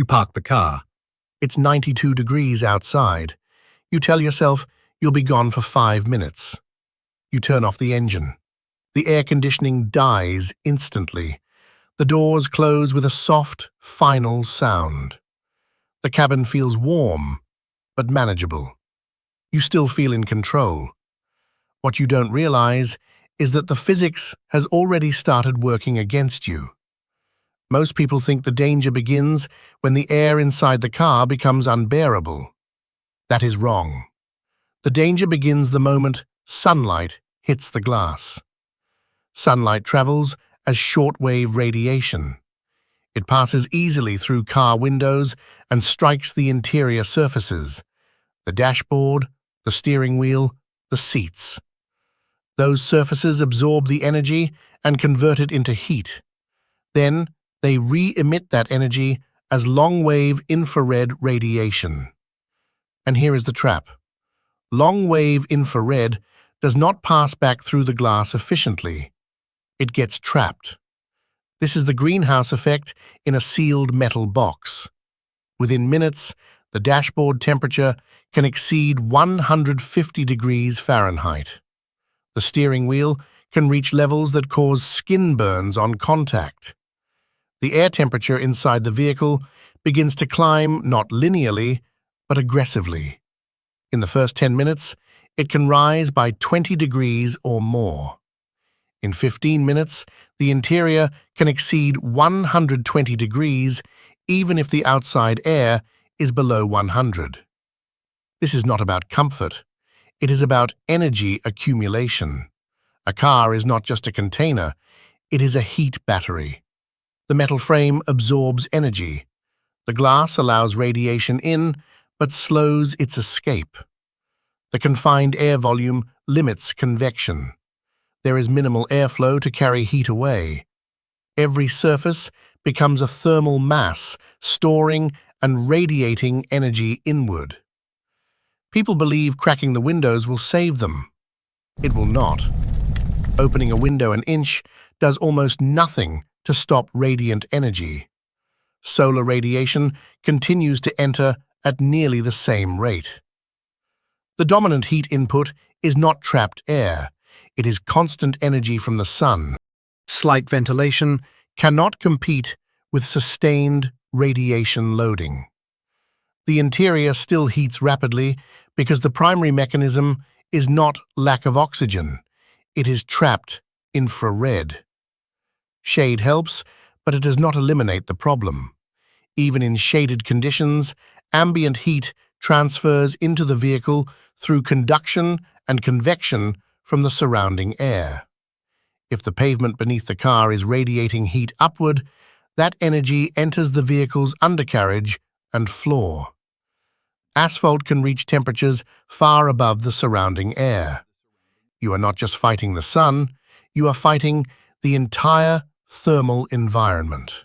You park the car. It's 92 degrees outside. You tell yourself you'll be gone for 5 minutes. You turn off the engine. The air conditioning dies instantly. The doors close with a soft, final sound. The cabin feels warm, but manageable. You still feel in control. What you don't realize is that the physics has already started working against you. Most people think the danger begins when the air inside the car becomes unbearable. That is wrong. The danger begins the moment sunlight hits the glass. Sunlight travels as shortwave radiation. It passes easily through car windows and strikes the interior surfaces, the dashboard, the steering wheel, the seats. Those surfaces absorb the energy and convert it into heat. Then, they re-emit that energy as long-wave infrared radiation. And here is the trap. Long-wave infrared does not pass back through the glass efficiently. It gets trapped. This is the greenhouse effect in a sealed metal box. Within minutes, the dashboard temperature can exceed 150 degrees Fahrenheit. The steering wheel can reach levels that cause skin burns on contact. The air temperature inside the vehicle begins to climb not linearly, but aggressively. In the first 10 minutes, it can rise by 20 degrees or more. In 15 minutes, the interior can exceed 120 degrees, even if the outside air is below 100. This is not about comfort. It is about energy accumulation. A car is not just a container, it is a heat battery. The metal frame absorbs energy. The glass allows radiation in, but slows its escape. The confined air volume limits convection. There is minimal airflow to carry heat away. Every surface becomes a thermal mass, storing and radiating energy inward. People believe cracking the windows will save them. It will not. Opening a window an inch does almost nothing to stop radiant energy. Solar radiation continues to enter at nearly the same rate. The dominant heat input is not trapped air. It is constant energy from the sun. Slight ventilation Cannot compete with sustained radiation loading. The interior still heats rapidly because the primary mechanism is not lack of oxygen. It is trapped infrared. Shade helps, but it does not eliminate the problem. Even in shaded conditions, ambient heat transfers into the vehicle through conduction and convection from the surrounding air. If the pavement beneath the car is radiating heat upward, that energy enters the vehicle's undercarriage and floor. Asphalt can reach temperatures far above the surrounding air. You are not just fighting the sun, you are fighting the entire thermal environment.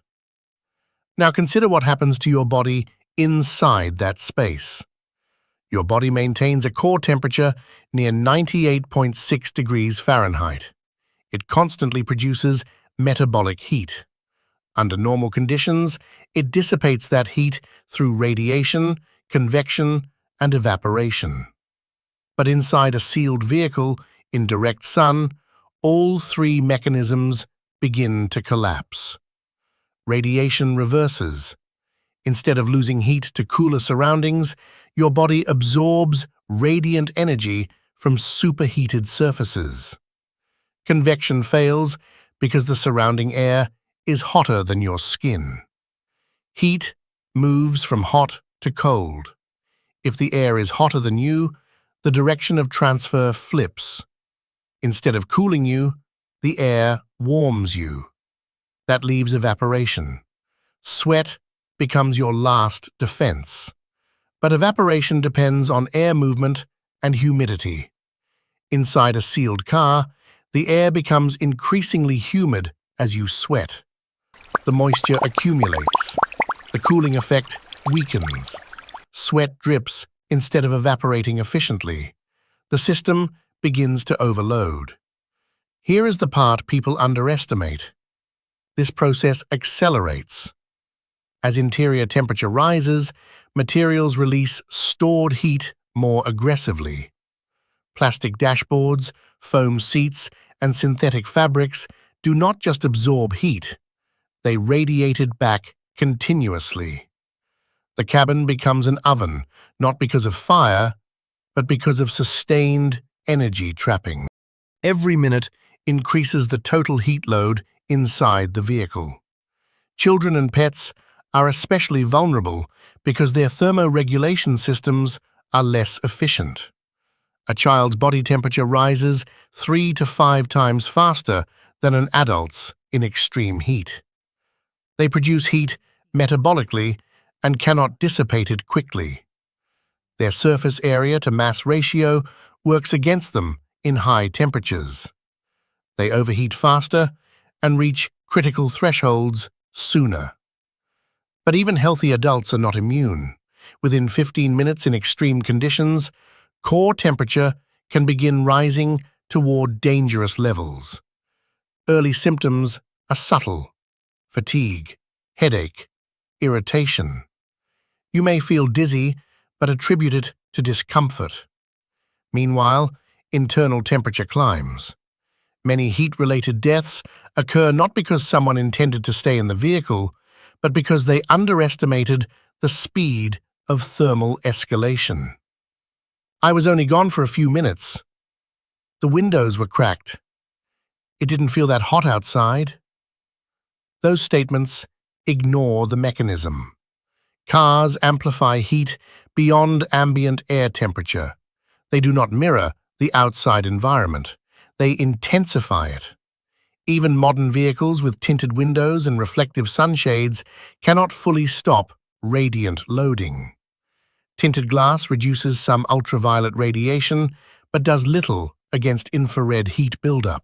Now consider what happens to your body inside that space. Your body maintains a core temperature near 98.6 degrees Fahrenheit. It constantly produces metabolic heat. Under normal conditions, it dissipates that heat through radiation, convection, and evaporation. But inside a sealed vehicle, in direct sun, all three mechanisms begin to collapse. Radiation reverses. Instead of losing heat to cooler surroundings, your body absorbs radiant energy from superheated surfaces. Convection fails because the surrounding air is hotter than your skin. Heat moves from hot to cold. If the air is hotter than you, the direction of transfer flips. Instead of cooling you, the air warms you. That leaves evaporation. Sweat becomes your last defense. But evaporation depends on air movement and humidity. Inside a sealed car, the air becomes increasingly humid as you sweat. The moisture accumulates. The cooling effect weakens. Sweat drips instead of evaporating efficiently. The system begins to overload. Here is the part people underestimate. This process accelerates. As interior temperature rises, materials release stored heat more aggressively. Plastic dashboards, foam seats, and synthetic fabrics do not just absorb heat, they radiate it back continuously. The cabin becomes an oven, not because of fire, but because of sustained energy trapping. Every minute increases the total heat load inside the vehicle. Children and pets are especially vulnerable because their thermoregulation systems are less efficient. A child's body temperature rises 3 to 5 times faster than an adult's in extreme heat. They produce heat metabolically and cannot dissipate it quickly. Their surface area to mass ratio works against them in high temperatures. They overheat faster and reach critical thresholds sooner. But even healthy adults are not immune. Within 15 minutes in extreme conditions, core temperature can begin rising toward dangerous levels. Early symptoms are subtle: fatigue, headache, irritation. You may feel dizzy, but attribute it to discomfort. Meanwhile, internal temperature climbs. Many heat-related deaths occur not because someone intended to stay in the vehicle, but because they underestimated the speed of thermal escalation. I was only gone for a few minutes. The windows were cracked. It didn't feel that hot outside. Those statements ignore the mechanism. Cars amplify heat beyond ambient air temperature. They do not mirror the outside environment. They intensify it. Even modern vehicles with tinted windows and reflective sunshades cannot fully stop radiant loading. Tinted glass reduces some ultraviolet radiation, but does little against infrared heat buildup.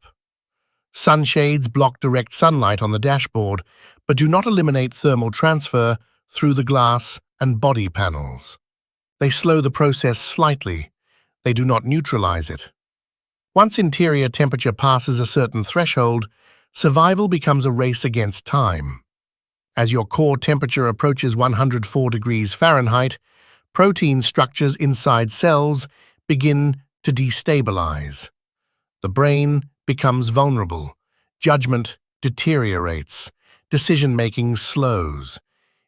Sunshades block direct sunlight on the dashboard, but do not eliminate thermal transfer through the glass and body panels. They slow the process slightly. They do not neutralize it. Once interior temperature passes a certain threshold, survival becomes a race against time. As your core temperature approaches 104 degrees Fahrenheit, protein structures inside cells begin to destabilize. The brain becomes vulnerable. Judgment deteriorates. Decision-making slows.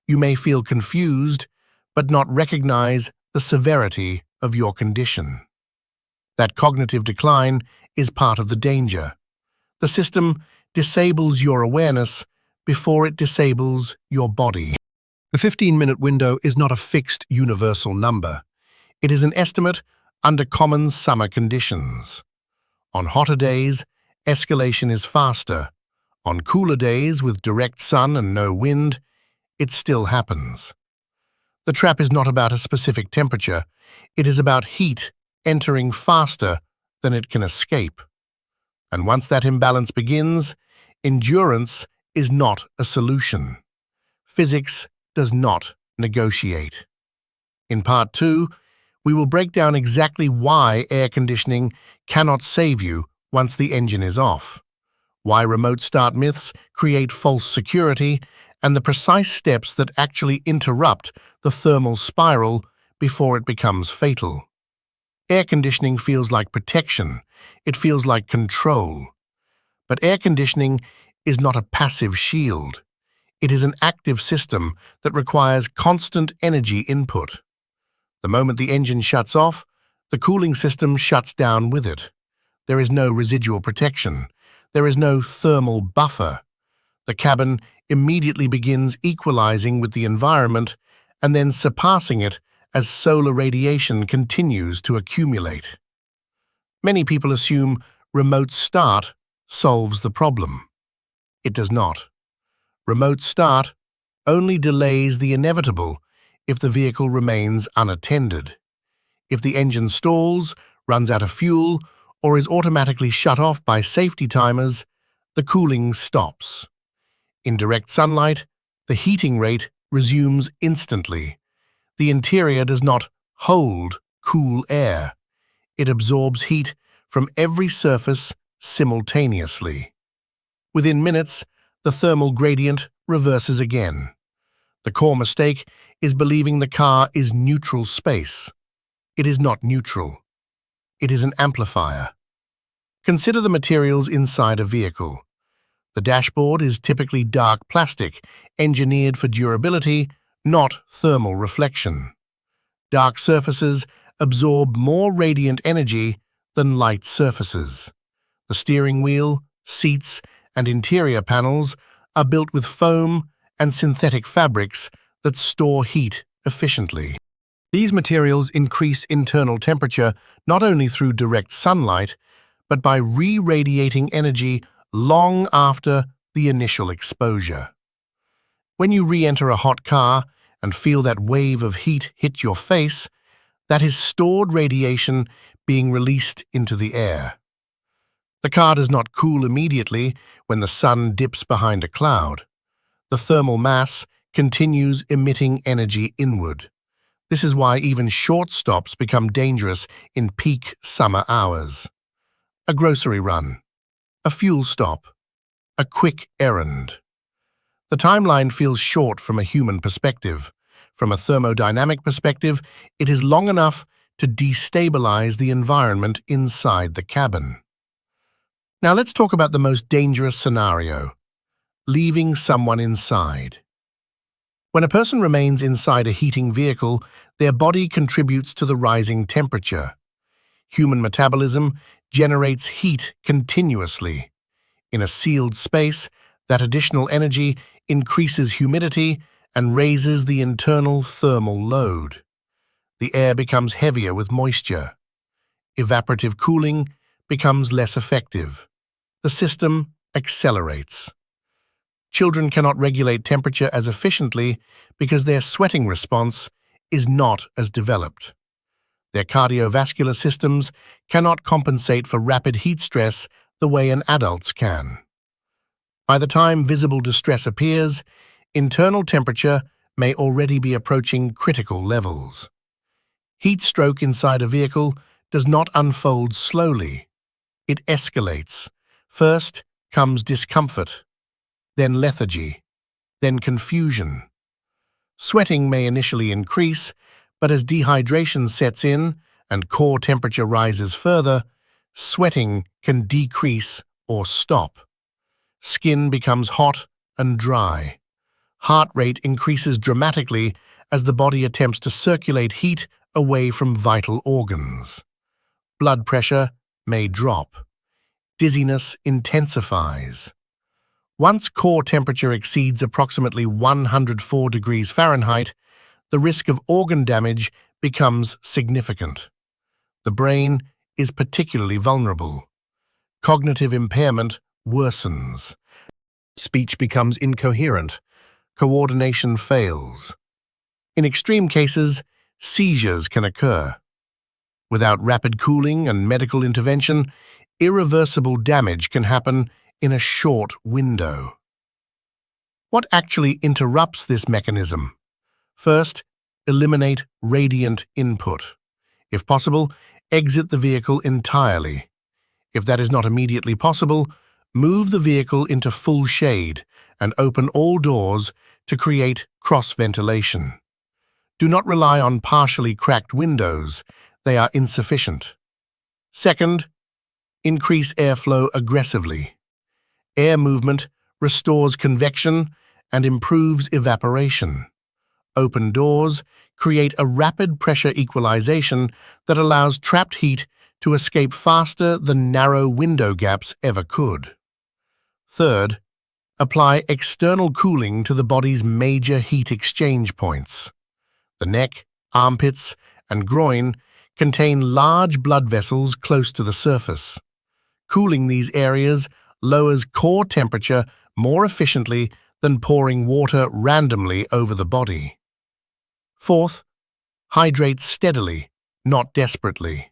You may feel confused, but not recognize the severity of your condition. That cognitive decline is part of the danger. The system disables your awareness before it disables your body. The 15-minute window is not a fixed universal number. It is an estimate under common summer conditions. On hotter days, escalation is faster. On cooler days with direct sun and no wind, it still happens. The trap is not about a specific temperature. It is about heat entering faster than it can escape. And once that imbalance begins, endurance is not a solution. Physics does not negotiate. In Part 2, we will break down exactly why air conditioning cannot save you once the engine is off, why remote start myths create false security, and the precise steps that actually interrupt the thermal spiral before it becomes fatal. Air conditioning feels like protection. It feels like control. But air conditioning is not a passive shield. It is an active system that requires constant energy input. The moment the engine shuts off, the cooling system shuts down with it. There is no residual protection. There is no thermal buffer. The cabin immediately begins equalizing with the environment and then surpassing it as solar radiation continues to accumulate. Many people assume remote start solves the problem. It does not. Remote start only delays the inevitable if the vehicle remains unattended. If the engine stalls, runs out of fuel, or is automatically shut off by safety timers, the cooling stops. In direct sunlight, the heating rate resumes instantly. The interior does not hold cool air. It absorbs heat from every surface simultaneously. Within minutes, the thermal gradient reverses again. The core mistake is believing the car is neutral space. It is not neutral. It is an amplifier. Consider the materials inside a vehicle. The dashboard is typically dark plastic, engineered for durability, not thermal reflection. Dark surfaces absorb more radiant energy than light surfaces. The steering wheel, seats, and interior panels are built with foam and synthetic fabrics that store heat efficiently. These materials increase internal temperature not only through direct sunlight, but by re-radiating energy long after the initial exposure. When you re-enter a hot car and feel that wave of heat hit your face, that is stored radiation being released into the air. The car does not cool immediately when the sun dips behind a cloud. The thermal mass continues emitting energy inward. This is why even short stops become dangerous in peak summer hours. A grocery run, a fuel stop, a quick errand. The timeline feels short from a human perspective. From a thermodynamic perspective, it is long enough to destabilize the environment inside the cabin. Now let's talk about the most dangerous scenario: leaving someone inside. When a person remains inside a heating vehicle, their body contributes to the rising temperature. Human metabolism generates heat continuously. In a sealed space, that additional energy increases humidity and raises the internal thermal load. The air becomes heavier with moisture. Evaporative cooling becomes less effective. The system accelerates. Children cannot regulate temperature as efficiently because their sweating response is not as developed. Their cardiovascular systems cannot compensate for rapid heat stress the way an adult's can. By the time visible distress appears, internal temperature may already be approaching critical levels. Heat stroke inside a vehicle does not unfold slowly. It escalates. First comes discomfort, then lethargy, then confusion. Sweating may initially increase, but as dehydration sets in and core temperature rises further, sweating can decrease or stop. Skin becomes hot and dry. Heart rate increases dramatically as the body attempts to circulate heat away from vital organs. Blood pressure may drop. Dizziness intensifies. Once core temperature exceeds approximately 104 degrees Fahrenheit, the risk of organ damage becomes significant. The brain is particularly vulnerable. Cognitive impairment worsens. Speech becomes incoherent. Coordination fails. In extreme cases, seizures can occur. Without rapid cooling and medical intervention, irreversible damage can happen in a short window. What actually interrupts this mechanism? First, eliminate radiant input. If possible, exit the vehicle entirely. If that is not immediately possible, move the vehicle into full shade and open all doors to create cross-ventilation. Do not rely on partially cracked windows. They are insufficient. Second, increase airflow aggressively. Air movement restores convection and improves evaporation. Open doors create a rapid pressure equalization that allows trapped heat to escape faster than narrow window gaps ever could. Third, apply external cooling to the body's major heat exchange points. The neck, armpits, and groin contain large blood vessels close to the surface. Cooling these areas lowers core temperature more efficiently than pouring water randomly over the body. Fourth, hydrate steadily, not desperately.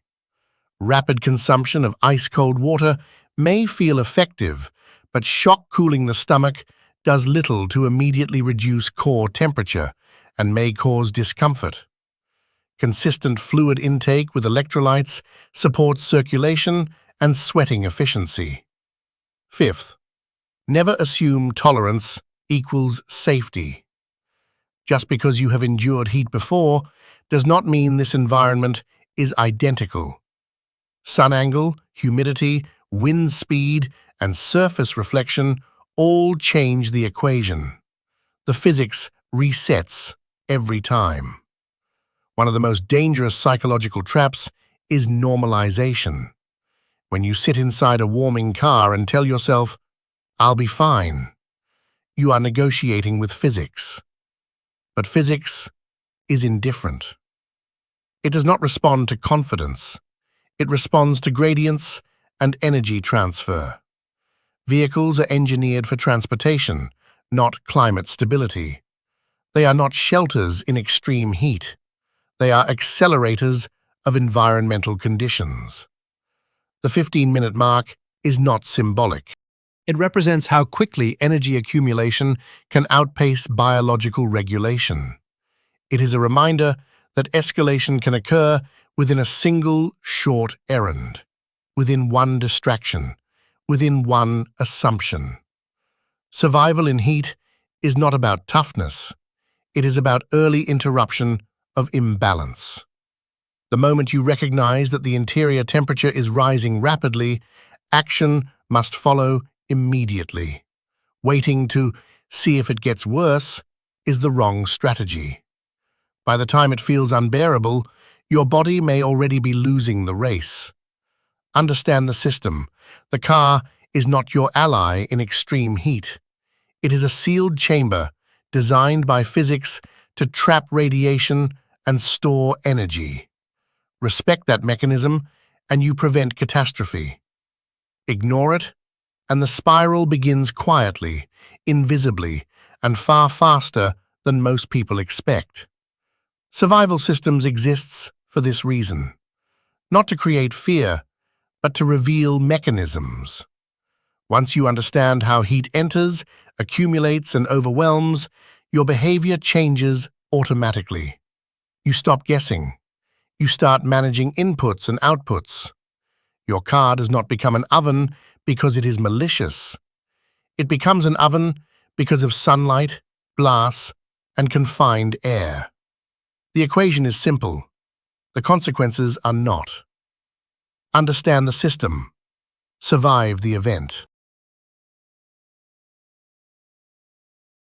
Rapid consumption of ice-cold water may feel effective, but shock cooling the stomach does little to immediately reduce core temperature and may cause discomfort. Consistent fluid intake with electrolytes supports circulation and sweating efficiency. Fifth, never assume tolerance equals safety. Just because you have endured heat before does not mean this environment is identical. Sun angle, humidity, wind speed, and surface reflection all change the equation. The physics resets every time. One of the most dangerous psychological traps is normalization. When you sit inside a warming car and tell yourself, "I'll be fine," you are negotiating with physics. But physics is indifferent. It does not respond to confidence. It responds to gradients and energy transfer. Vehicles are engineered for transportation, not climate stability. They are not shelters in extreme heat. They are accelerators of environmental conditions. The 15-minute mark is not symbolic. It represents how quickly energy accumulation can outpace biological regulation. It is a reminder that escalation can occur within a single short errand, within one distraction, within one assumption. Survival in heat is not about toughness. It is about early interruption of imbalance. The moment you recognize that the interior temperature is rising rapidly, action must follow immediately. Waiting to see if it gets worse is the wrong strategy. By the time it feels unbearable, your body may already be losing the race. Understand the system. The car is not your ally in extreme heat. It is a sealed chamber designed by physics to trap radiation and store energy. Respect that mechanism, and you prevent catastrophe. Ignore it, and the spiral begins quietly, invisibly, and far faster than most people expect. Survival systems exists for this reason, not to create fear, but to reveal mechanisms. Once you understand how heat enters, accumulates, and overwhelms, your behavior changes automatically. You stop guessing. You start managing inputs and outputs. Your car does not become an oven because it is malicious. It becomes an oven because of sunlight, glass, and confined air. The equation is simple. The consequences are not. Understand the system. Survive the event.